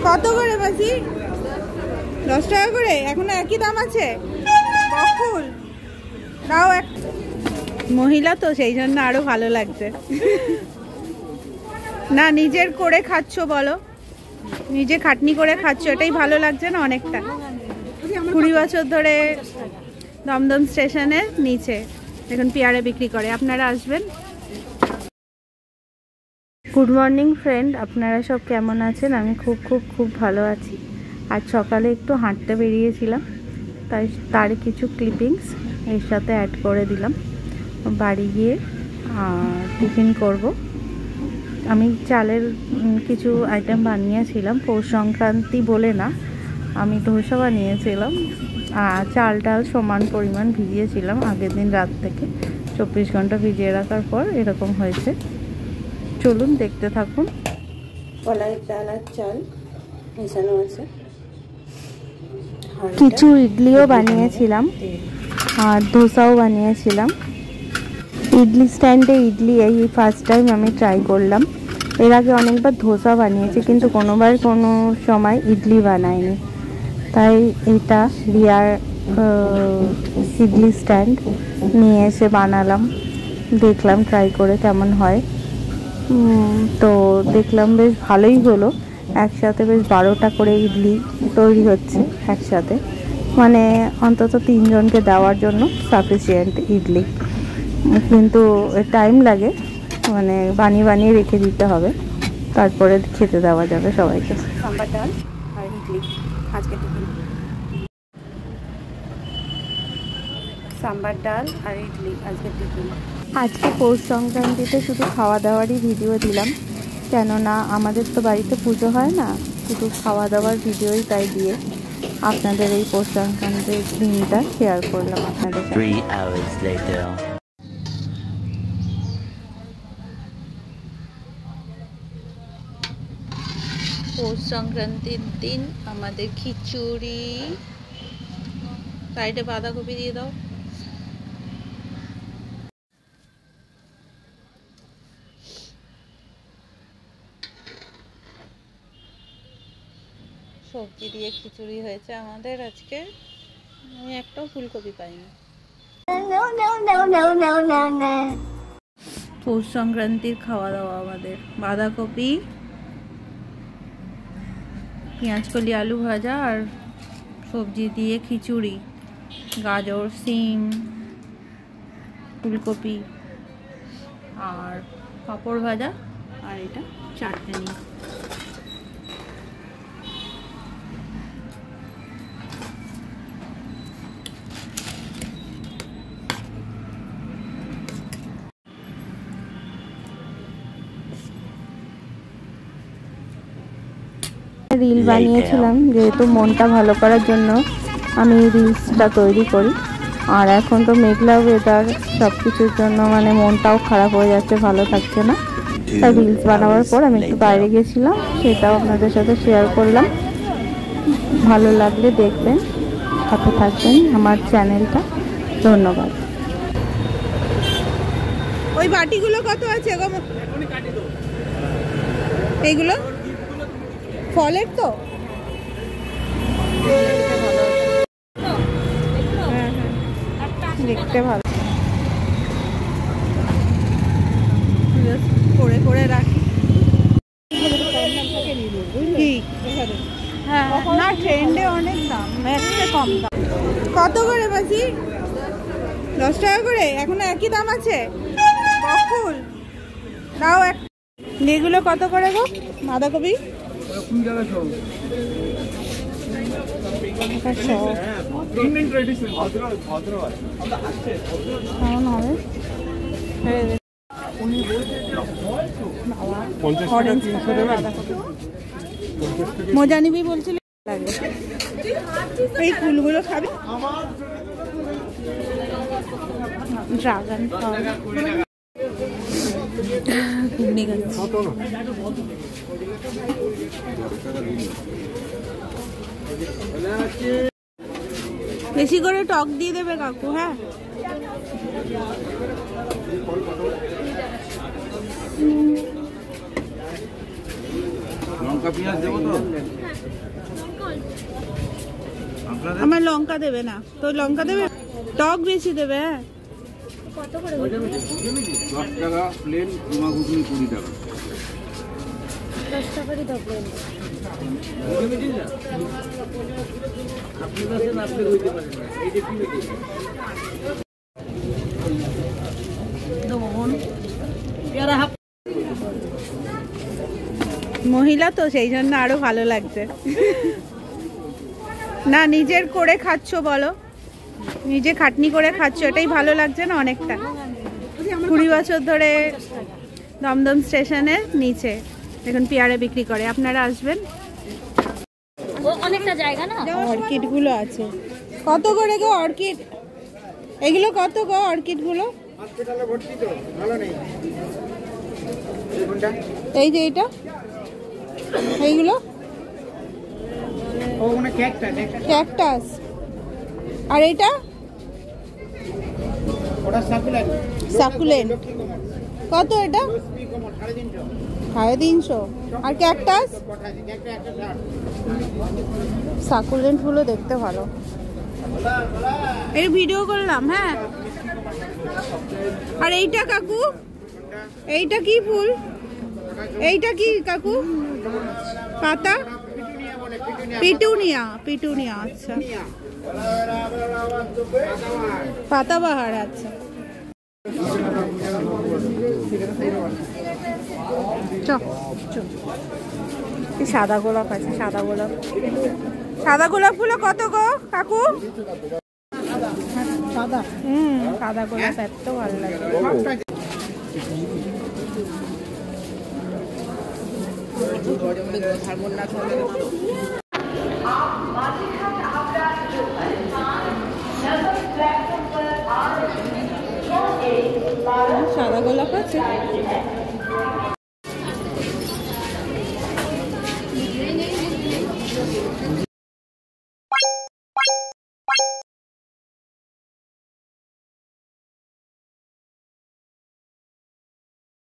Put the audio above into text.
কত করে মাসি? 10 টাকা করে? এখন একই দাম আছে? বকুল দাও এক। মহিলা তো সেই জন্য আরো ভালো লাগছে। না নিজের করে খাচ্ছ বলো, নিজে খাটনি করে খাচ্ছ, এটাই ভালো লাগছে না অনেকটা। 20 বছর ধরে দমদম স্টেশনের নিচে এখন পেয়ারা বিক্রি করে, আপনারা আসবেন। গুড মর্নিং ফ্রেন্ড, আপনারা সব কেমন আছেন? আমি খুব ভালো আছি। আজ সকালে একটু হাঁটতে বেরিয়েছিলাম, তাই তার কিছু ক্লিপিংস এর সাথে অ্যাড করে দিলাম। বাড়ি গিয়ে টিফিন করব। আমি চালের কিছু আইটেম বানিয়েছিলাম, পৌষ সংক্রান্তি বলে না, আমি ধোসা বানিয়েছিলাম। চালটা সমান পরিমাণ ভিজিয়েছিলাম আগের দিন রাত থেকে, 24 ঘন্টা ভিজিয়ে রাখার পর এরকম হয়েছে। চলুন দেখতে থাকুন। কলাইয়ের ডাল আর চাল মেশানো আছে। কিছু ইডলিও বানিয়েছিলাম আর ধোসাও বানিয়েছিলাম। ইডলি স্ট্যান্ডে ইডলি এই ফার্স্ট টাইম আমি ট্রাই করলাম। এর আগে অনেকবার ধোসা বানিয়েছি, কিন্তু কোনোবার কোনো সময় ইডলি বানাইনি, তাই এটা রিয়ার ইডলি স্ট্যান্ড নিয়ে এসে বানালাম। দেখলাম ট্রাই করে কেমন হয়। তো দেখলাম বেশ ভালোই হলো। একসাথে বেশ 12টা করে ইডলি তৈরি হচ্ছে একসাথে, মানে অন্তত 3 জনকে দেওয়ার জন্য সাফিসিয়েন্ট ইডলি। কিন্তু টাইম লাগে, মানে বানিয়ে রেখে দিতে হবে, তারপরে খেতে দেওয়া যাবে সবাইকে। সাম্বার ডাল আর ইডলি আজকে টিফিন। সাম্বার ডাল আর ইডলি আজকে টিফিন। আজকে পৌষ সংক্রান্তিতে শুধু খাওয়া দাওয়ারই ভিডিও দিলাম, কেননা আমাদের তো বাড়িতে পুজো হয় না, শুধু খাওয়া দাওয়ার ভিডিওই তাই দিয়ে আপনাদের এই পৌষ সংক্রান্তির দিনটা শেয়ার করলাম আপনাদের সাথে। 3 hours later. পৌষ সংক্রান্তির দিন আমাদের খিচুড়ি, সাইডে বাঁধাকপি দিয়ে দাও। সবজি দিয়ে খিচুড়ি হয়েছে আমাদের আজকে। আমি একটাও ফুলকপি পাইনি। পৌষ সংক্রান্তির খাওয়া দাওয়া আমাদের বাঁধাকপি, পেঁয়াজকলি আলু ভাজা আর সবজি দিয়ে খিচুড়ি, গাজর সিম ফুলকপি আর পাঁপড় ভাজা, আর এটা চাটনি। রিল বানিয়েছিলাম, যেহেতু মনটা ভালো করার জন্য আমি রিলসটা তৈরি করি। আর এখন তো মেঘলা ওয়েদার, সব কিছুর জন্য মানে মনটাও খারাপ হয়ে যাচ্ছে, ভালো থাকছে না। তাই রিলস বানাবার পর আমি একটু বাইরে গেছিলাম, সেটাও আপনাদের সাথে শেয়ার করলাম। ভালো লাগলে দেখবেন, সাথে থাকবেন আমার চ্যানেলটা। ধন্যবাদ। ওই বাটিগুলো কত আছে গো? এইগুলো ফলের তো? দেখতে ভালো, করে রাখি। হ্যাঁ না, ট্রেন্ডে অনেক দাম, ম্যাক্সে কম দাম। কত করে মাসি? 10 টাকা করে? এখন একই দাম আছে? বকুল দাও এক। এগুলো কত করে গো? বাঁধাকপি কেমন হবে? মজা নিবি বলছিলি, এই ফুলগুলো খাবি? ড্রাগন ফল ঘুগনি খাচ্ছি। বেশি করে টক দিয়ে দেবে কাকু। হ্যাঁ লঙ্কা পেঁয়াজ দেবো তো? আমার লঙ্কা দেবে না তো? লঙ্কা দেবে, টক বেশি দেবে। হ্যাঁ, কত করে? 10 টাকা প্লেন, কিমা ঘুগনি 20 টাকা। 10 টাকারই দাও প্লেন। মহিলা তো সেই জন্য আরো ভালো লাগছে। না, নিজের করে খাচ্ছো বলো, নিজে খাটনি করে খাচ্ছো, এটাই ভালো লাগছে না অনেকটা। 20 বছর ধরে দমদম স্টেশনের নিচে এখন পেয়ারা বিক্রি করে, আপনারা আসবেন। ও অনেকটা জায়গা না। অর্কিড গুলো আছে, কত করে গো অর্কিড? এগুলো কত গো অর্কিড গুলো? এই যে এটা, এইগুলো ক্যাকটাস। আর এটা সাকুলেন্ট, কত এটা? 350। আর ক্যাকটাস? সাকুলেন্ট গুলো দেখতে ভালো। এই ভিডিও করলাম। হ্যাঁ, আর এইটা কাকু, এইটা কি ফুল? এইটা কি কাকু? পাতা? পিটুনিয়া। পিটুনিয়া, আচ্ছা, পাতাবাহার। আচ্ছা, সাদা গোলাপ আছে, সাদা গোলাপ। সাদা গোলাপ ফুল কত গো কাকু? সাদা, সাদা গোলাপ এত ভালো লাগে। সাদা গোলাপ আছে।